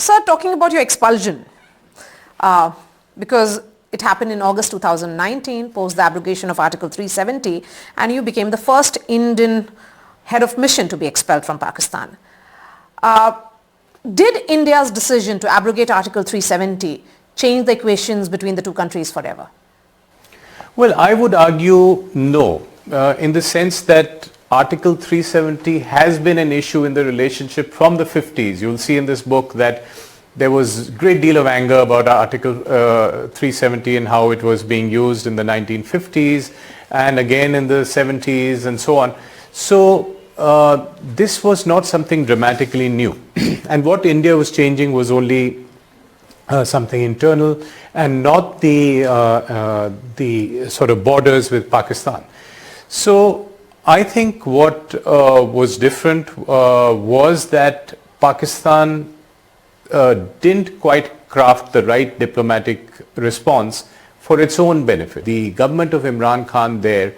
sir, talking about your expulsion, because it happened in August 2019, post the abrogation of Article 370, and you became the first Indian head of mission to be expelled from Pakistan. Did India's decision to abrogate Article 370 change the equations between the two countries forever? Well, I would argue no, in the sense that Article 370 has been an issue in the relationship from the 50s. You'll see in this book that there was a great deal of anger about Article 370 and how it was being used in the 1950s and again in the 70s and so on. So this was not something dramatically new. And what India was changing was only something internal and not the sort of borders with Pakistan. So I think what was different was that Pakistan didn't quite craft the right diplomatic response for its own benefit. The government of Imran Khan there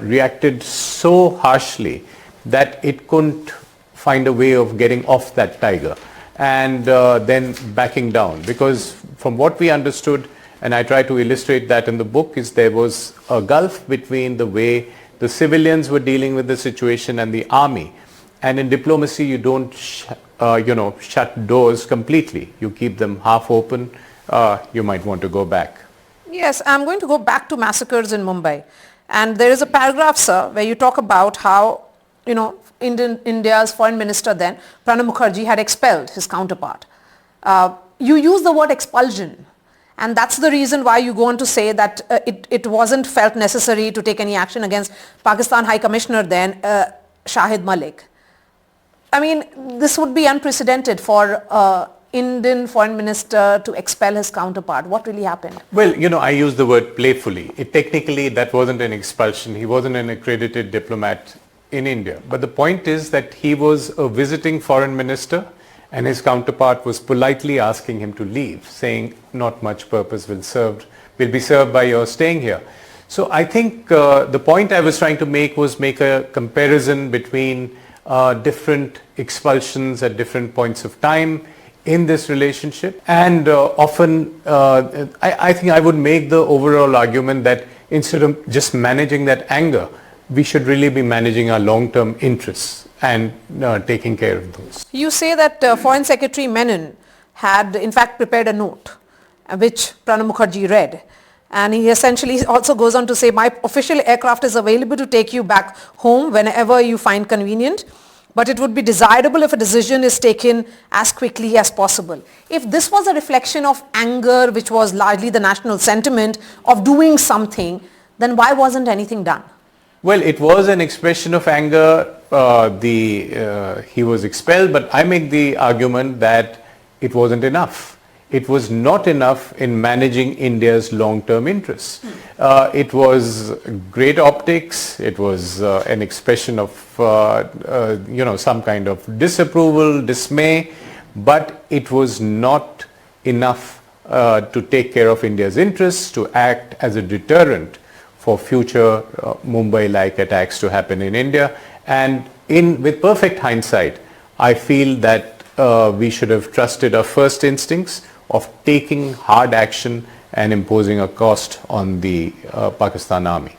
reacted so harshly that it couldn't find a way of getting off that tiger and then backing down, because from what we understood, and I try to illustrate that in the book, is there was a gulf between the way the civilians were dealing with the situation and the army. And in diplomacy, you don't shut doors completely. You keep them half open. You might want to go back. Yes, I'm going to go back to massacres in Mumbai. And there is a paragraph, sir, where you talk about how, India's foreign minister then, Pranab Mukherjee, had expelled his counterpart. You use the word expulsion. And that's the reason why you go on to say that it wasn't felt necessary to take any action against Pakistan High Commissioner then, Shahid Malik. I mean, this would be unprecedented for Indian foreign minister to expel his counterpart. What really happened? Well, I use the word playfully. Technically, that wasn't an expulsion. He wasn't an accredited diplomat in India. But the point is that he was a visiting foreign minister and his counterpart was politely asking him to leave, saying not much purpose will be served by your staying here. So I think the point I was trying to make was make a comparison between different expulsions at different points of time in this relationship. And often I think I would make the overall argument that instead of just managing that anger, we should really be managing our long-term interests and taking care of those. You say that Foreign Secretary Menon had in fact prepared a note which Pranab Mukherjee read. And he essentially also goes on to say, my official aircraft is available to take you back home whenever you find convenient. But it would be desirable if a decision is taken as quickly as possible. If this was a reflection of anger, which was largely the national sentiment of doing something, then why wasn't anything done? Well, it was an expression of anger. He was expelled, but I make the argument that it wasn't enough. It was not enough in managing India's long-term interests. It was great optics. It was an expression of, some kind of disapproval, dismay, but it was not enough to take care of India's interests, to act as a deterrent for future Mumbai-like attacks to happen in India. And with perfect hindsight, I feel that we should have trusted our first instincts of taking hard action and imposing a cost on the Pakistan army.